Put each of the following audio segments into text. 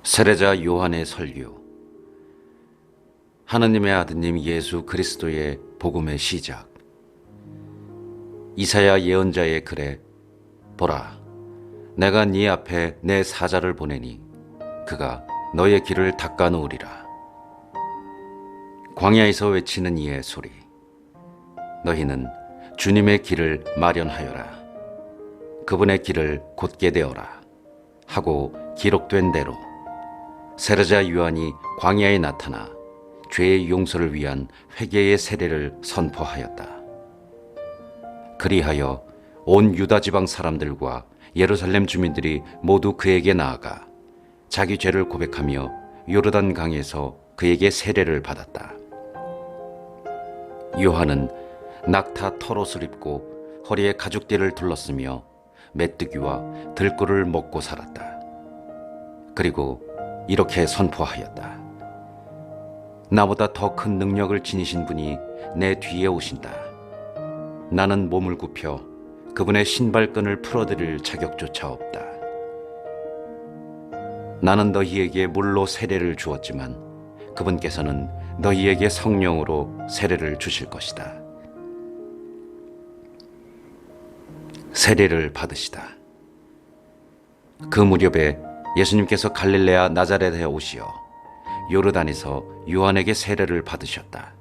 세례자 요한의 설교. 하느님의 아드님 예수 그리스도의 복음의 시작. 이사야 예언자의 글에 보라, 내가 네 앞에 내 사자를 보내니 그가 너의 길을 닦아 놓으리라. 광야에서 외치는 이의 소리. 너희는 주님의 길을 마련하여라. 그분의 길을 곧게 되어라 하고 기록된 대로 세례자 요한이 광야에 나타나 죄의 용서를 위한 회개의 세례를 선포하였다. 그리하여 온 유다 지방 사람들과 예루살렘 주민들이 모두 그에게 나아가 자기 죄를 고백하며 요르단 강에서 그에게 세례를 받았다. 요한은 낙타 털옷을 입고 허리에 가죽띠를 둘렀으며 메뚜기와 들꿀을 먹고 살았다. 그리고 이렇게 선포하였다. 나보다 더 큰 능력을 지니신 분이 내 뒤에 오신다. 나는 몸을 굽혀 그분의 신발끈을 풀어드릴 자격조차 없다. 나는 너희에게 물로 세례를 주었지만 그분께서는 너희에게 성령으로 세례를 주실 것이다. 세례를 받으시다. 그 무렵에 예수님께서 갈릴레아 나자렛에 오시어 요르단에서 요한에게 세례를 받으셨다.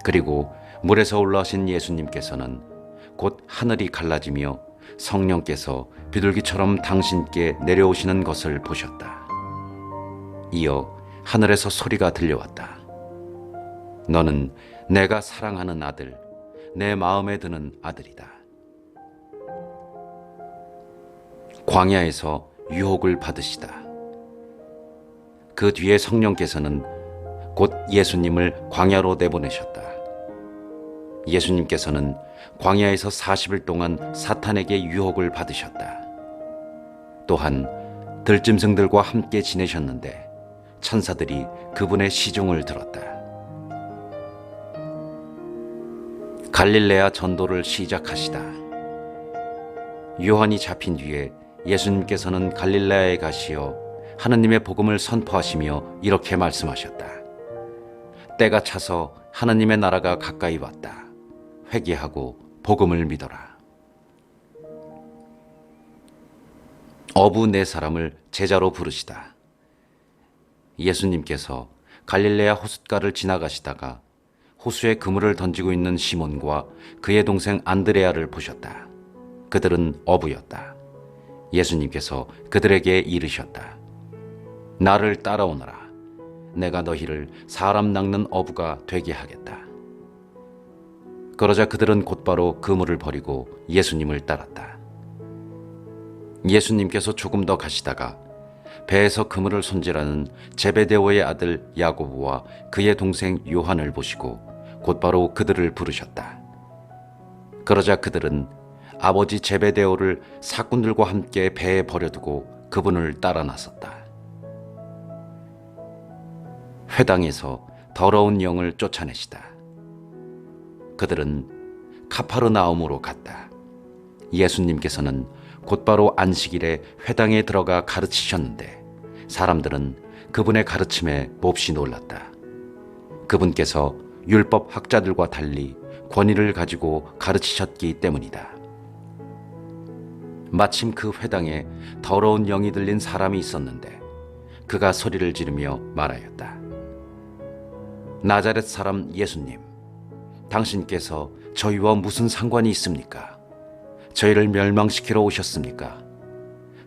그리고 물에서 올라오신 예수님께서는 곧 하늘이 갈라지며 성령께서 비둘기처럼 당신께 내려오시는 것을 보셨다. 이어 하늘에서 소리가 들려왔다. 너는 내가 사랑하는 아들, 내 마음에 드는 아들이다. 광야에서 유혹을 받으시다. 그 뒤에 성령께서는 곧 예수님을 광야로 내보내셨다. 예수님께서는 광야에서 40일 동안 사탄에게 유혹을 받으셨다. 또한 들짐승들과 함께 지내셨는데 천사들이 그분의 시종을 들었다. 갈릴레아 전도를 시작하시다. 요한이 잡힌 뒤에 예수님께서는 갈릴레아에 가시어 하느님의 복음을 선포하시며 이렇게 말씀하셨다. 때가 차서 하느님의 나라가 가까이 왔다. 회개하고 복음을 믿어라. 어부 네 사람을 제자로 부르시다. 예수님께서 갈릴레아 호숫가를 지나가시다가 호수에 그물을 던지고 있는 시몬과 그의 동생 안드레아를 보셨다. 그들은 어부였다. 예수님께서 그들에게 이르셨다. 나를 따라오너라. 내가 너희를 사람 낚는 어부가 되게 하겠다. 그러자 그들은 곧바로 그물을 버리고 예수님을 따랐다. 예수님께서 조금 더 가시다가 배에서 그물을 손질하는 제베데오의 아들 야고보와 그의 동생 요한을 보시고 곧바로 그들을 부르셨다. 그러자 그들은 아버지 제베데오를 사꾼들과 함께 배에 버려두고 그분을 따라 나섰다. 회당에서 더러운 영을 쫓아내시다. 그들은 카파르나움으로 갔다. 예수님께서는 곧바로 안식일에 회당에 들어가 가르치셨는데 사람들은 그분의 가르침에 몹시 놀랐다. 그분께서 율법 학자들과 달리 권위를 가지고 가르치셨기 때문이다. 마침 그 회당에 더러운 영이 들린 사람이 있었는데 그가 소리를 지르며 말하였다. 나자렛 사람 예수님, 당신께서 저희와 무슨 상관이 있습니까? 저희를 멸망시키러 오셨습니까?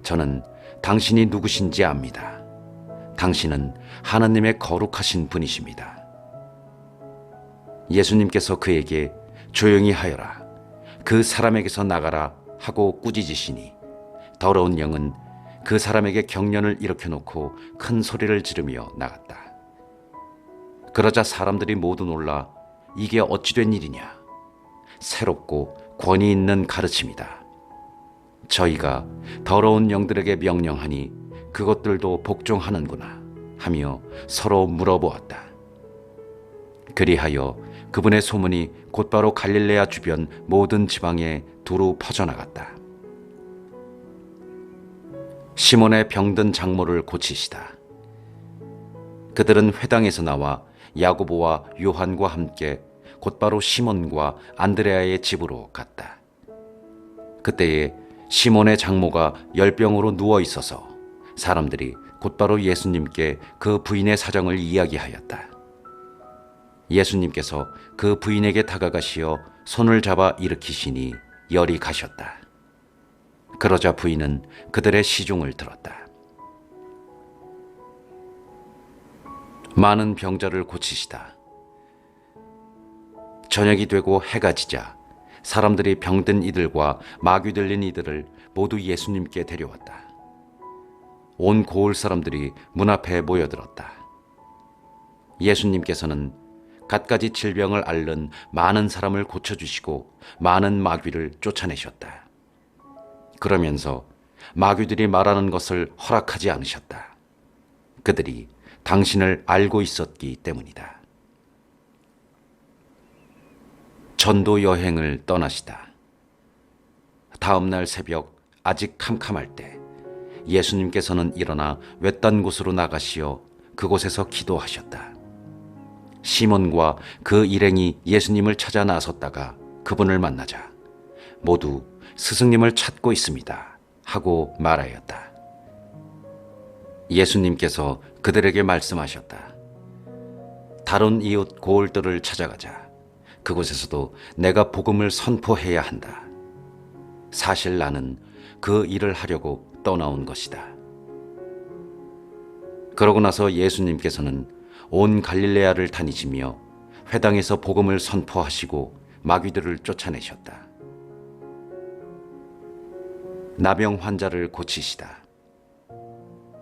저는 당신이 누구신지 압니다. 당신은 하나님의 거룩하신 분이십니다. 예수님께서 그에게 조용히 하여라, 그 사람에게서 나가라 하고 꾸짖으시니 더러운 영은 그 사람에게 경련을 일으켜놓고 큰 소리를 지르며 나갔다. 그러자 사람들이 모두 놀라 이게 어찌 된 일이냐? 새롭고 권위 있는 가르침이다. 저희가 더러운 영들에게 명령하니 그것들도 복종하는구나 하며 서로 물어보았다. 그리하여 그분의 소문이 곧바로 갈릴레아 주변 모든 지방에 두루 퍼져나갔다. 시몬의 병든 장모를 고치시다. 그들은 회당에서 나와 야고보와 요한과 함께 곧바로 시몬과 안드레아의 집으로 갔다. 그때에 시몬의 장모가 열병으로 누워 있어서 사람들이 곧바로 예수님께 그 부인의 사정을 이야기하였다. 예수님께서 그 부인에게 다가가시어 손을 잡아 일으키시니 열이 가셨다. 그러자 부인은 그들의 시중을 들었다. 많은 병자를 고치시다. 저녁이 되고 해가 지자 사람들이 병든 이들과 마귀 들린 이들을 모두 예수님께 데려왔다. 온 고을 사람들이 문 앞에 모여들었다. 예수님께서는 갖가지 질병을 앓는 많은 사람을 고쳐주시고 많은 마귀를 쫓아내셨다. 그러면서 마귀들이 말하는 것을 허락하지 않으셨다. 그들이 당신을 알고 있었기 때문이다. 전도 여행을 떠나시다. 다음 날 새벽 아직 캄캄할 때 예수님께서는 일어나 외딴 곳으로 나가시어 그곳에서 기도하셨다. 시몬과 그 일행이 예수님을 찾아 나섰다가 그분을 만나자 모두 스승님을 찾고 있습니다 하고 말하였다. 예수님께서 그들에게 말씀하셨다. 다른 이웃 고을들을 찾아가자. 그곳에서도 내가 복음을 선포해야 한다. 사실 나는 그 일을 하려고 떠나온 것이다. 그러고 나서 예수님께서는 온 갈릴레아를 다니시며 회당에서 복음을 선포하시고 마귀들을 쫓아내셨다. 나병 환자를 고치시다.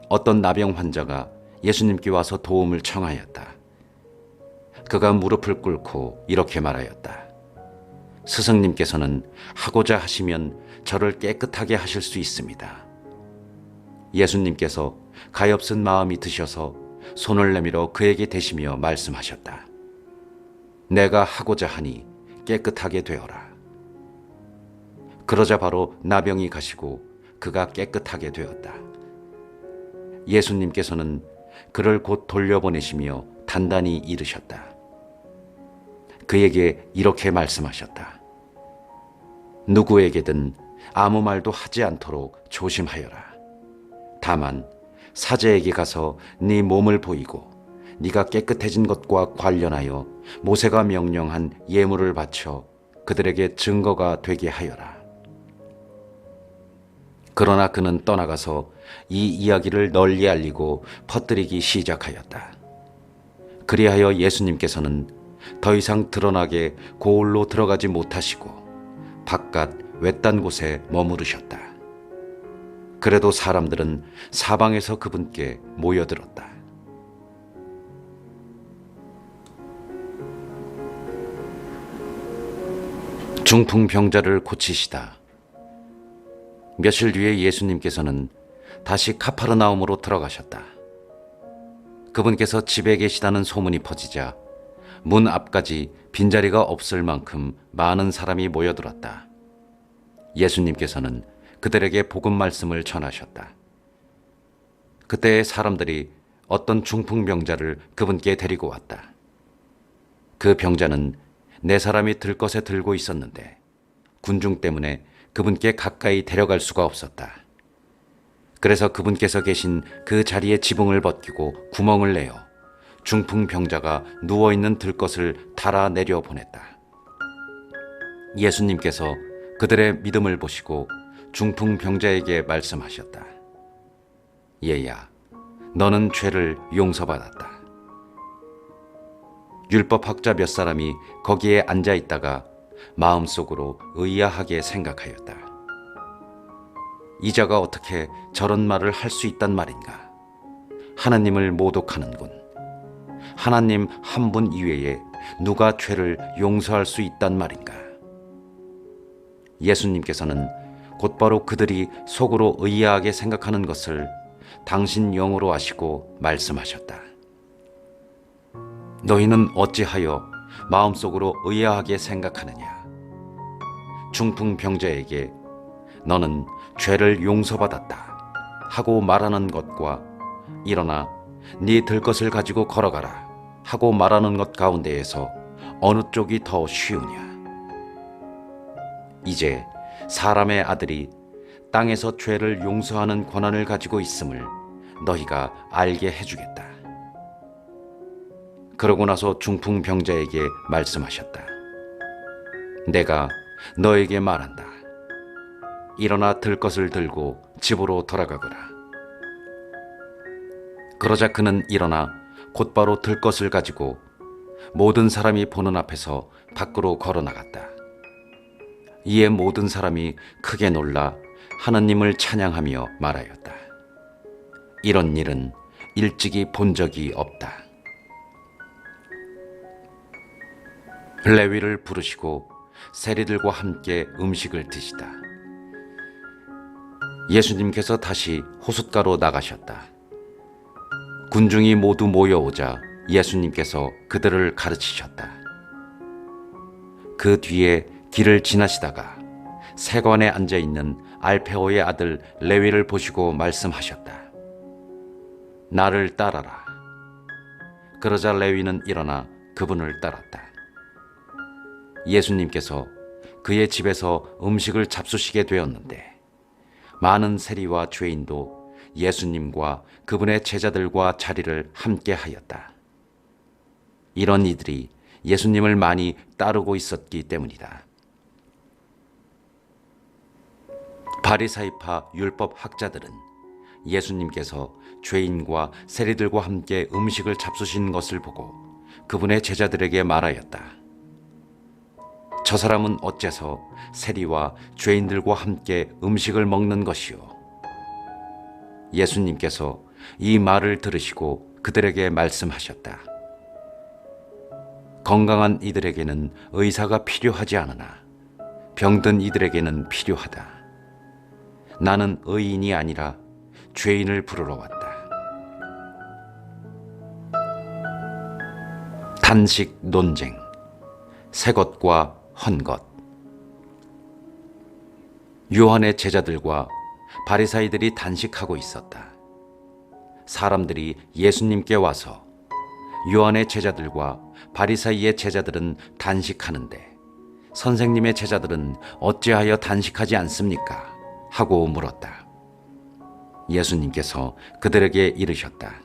어떤 나병 환자가 예수님께 와서 도움을 청하였다. 그가 무릎을 꿇고 이렇게 말하였다. 스승님께서는 하고자 하시면 저를 깨끗하게 하실 수 있습니다. 예수님께서 가엾은 마음이 드셔서 손을 내밀어 그에게 대시며 말씀하셨다. 내가 하고자 하니 깨끗하게 되어라. 그러자 바로 나병이 가시고 그가 깨끗하게 되었다. 예수님께서는 그를 곧 돌려보내시며 단단히 이르셨다. 그에게 이렇게 말씀하셨다. 누구에게든 아무 말도 하지 않도록 조심하여라. 다만 사제에게 가서 네 몸을 보이고 네가 깨끗해진 것과 관련하여 모세가 명령한 예물을 바쳐 그들에게 증거가 되게 하여라. 그러나 그는 떠나가서 이 이야기를 널리 알리고 퍼뜨리기 시작하였다. 그리하여 예수님께서는 더 이상 드러나게 고을로 들어가지 못하시고 바깥 외딴 곳에 머무르셨다. 그래도 사람들은 사방에서 그분께 모여들었다. 중풍병자를 고치시다. 며칠 뒤에 예수님께서는 다시 카파르나움으로 들어가셨다. 그분께서 집에 계시다는 소문이 퍼지자 문 앞까지 빈자리가 없을 만큼 많은 사람이 모여들었다. 예수님께서는 그들에게 복음 말씀을 전하셨다. 그때 사람들이 어떤 중풍병자를 그분께 데리고 왔다. 그 병자는 4사람이 들것에 들고 있었는데 군중 때문에 그분께 가까이 데려갈 수가 없었다. 그래서 그분께서 계신 그 자리에 지붕을 벗기고 구멍을 내어 중풍병자가 누워있는 들것을 달아 내려 보냈다. 예수님께서 그들의 믿음을 보시고 중풍병자에게 말씀하셨다. 얘야, 너는 죄를 용서받았다. 율법학자 몇 사람이 거기에 앉아 있다가 마음속으로 의아하게 생각하였다. 이 자가 어떻게 저런 말을 할 수 있단 말인가? 하나님을 모독하는군. 하나님 한 분 이외에 누가 죄를 용서할 수 있단 말인가? 예수님께서는 곧바로 그들이 속으로 의아하게 생각하는 것을 당신 영으로 아시고 말씀하셨다. 너희는 어찌하여 마음속으로 의아하게 생각하느냐? 중풍병자에게 너는 죄를 용서받았다 하고 말하는 것과 일어나 네 들 것을 가지고 걸어가라 하고 말하는 것 가운데에서 어느 쪽이 더 쉬우냐? 이제 사람의 아들이 땅에서 죄를 용서하는 권한을 가지고 있음을 너희가 알게 해주겠다. 그러고 나서 중풍병자에게 말씀하셨다. 내가 너에게 말한다. 일어나 들 것을 들고 집으로 돌아가거라. 그러자 그는 일어나 곧바로 들 것을 가지고 모든 사람이 보는 앞에서 밖으로 걸어 나갔다. 이에 모든 사람이 크게 놀라 하나님을 찬양하며 말하였다. 이런 일은 일찍이 본 적이 없다. 레위를 부르시고 세리들과 함께 음식을 드시다. 예수님께서 다시 호숫가로 나가셨다. 군중이 모두 모여오자 예수님께서 그들을 가르치셨다. 그 뒤에 길을 지나시다가 세관에 앉아있는 알페오의 아들 레위를 보시고 말씀하셨다. 나를 따라라. 그러자 레위는 일어나 그분을 따랐다. 예수님께서 그의 집에서 음식을 잡수시게 되었는데 많은 세리와 죄인도 예수님과 그분의 제자들과 자리를 함께 하였다. 이런 이들이 예수님을 많이 따르고 있었기 때문이다. 바리사이파 율법 학자들은 예수님께서 죄인과 세리들과 함께 음식을 잡수신 것을 보고 그분의 제자들에게 말하였다. 저 사람은 어째서 세리와 죄인들과 함께 음식을 먹는 것이요? 예수님께서 이 말을 들으시고 그들에게 말씀하셨다. 건강한 이들에게는 의사가 필요하지 않으나 병든 이들에게는 필요하다. 나는 의인이 아니라 죄인을 부르러 왔다. 단식 논쟁, 새 것과 헌 것. 요한의 제자들과 바리사이들이 단식하고 있었다. 사람들이 예수님께 와서 요한의 제자들과 바리사이의 제자들은 단식하는데 선생님의 제자들은 어찌하여 단식하지 않습니까? 하고 물었다. 예수님께서 그들에게 이르셨다.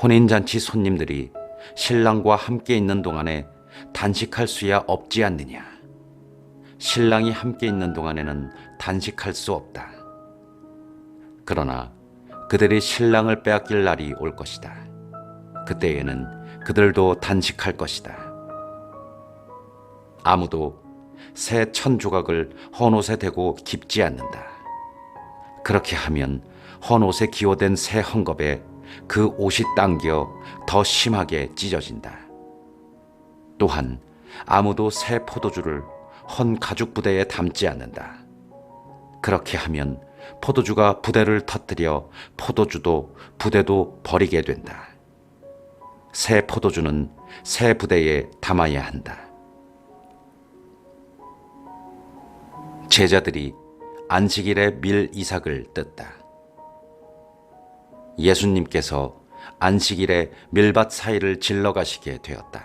혼인잔치 손님들이 신랑과 함께 있는 동안에 단식할 수야 없지 않느냐? 신랑이 함께 있는 동안에는 단식할 수 없다. 그러나 그들이 신랑을 빼앗길 날이 올 것이다. 그때에는 그들도 단식할 것이다. 아무도 새 천조각을 헌옷에 대고 깁지 않는다. 그렇게 하면 헌옷에 기호된 새 헝겊에 그 옷이 당겨 더 심하게 찢어진다. 또한 아무도 새 포도주를 헌 가죽 부대에 담지 않는다. 그렇게 하면 포도주가 부대를 터뜨려 포도주도 부대도 버리게 된다. 새 포도주는 새 부대에 담아야 한다. 제자들이 안식일에 밀 이삭을 뜯다. 예수님께서 안식일에 밀밭 사이를 질러 가시게 되었다.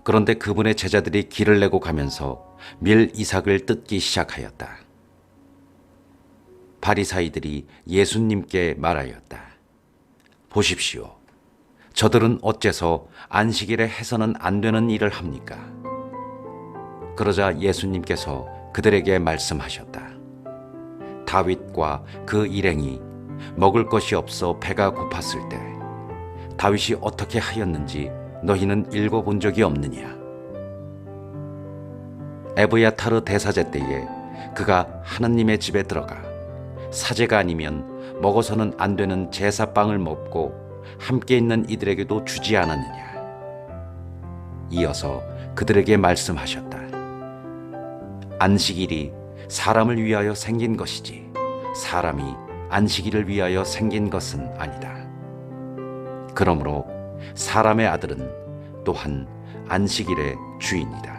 그런데 그분의 제자들이 길을 내고 가면서 밀 이삭을 뜯기 시작하였다. 바리사이들이 예수님께 말하였다. 보십시오. 저들은 어째서 안식일에 해서는 안 되는 일을 합니까? 그러자 예수님께서 그들에게 말씀하셨다. 다윗과 그 일행이 먹을 것이 없어 배가 고팠을 때 다윗이 어떻게 하였는지 너희는 읽어본 적이 없느냐? 에브야타르 대사제 때에 그가 하나님의 집에 들어가 사제가 아니면 먹어서는 안 되는 제사빵을 먹고 함께 있는 이들에게도 주지 않았느냐? 이어서 그들에게 말씀하셨다. 안식일이 사람을 위하여 생긴 것이지 사람이 안식일을 위하여 생긴 것은 아니다. 그러므로 사람의 아들은 또한 안식일의 주인이다.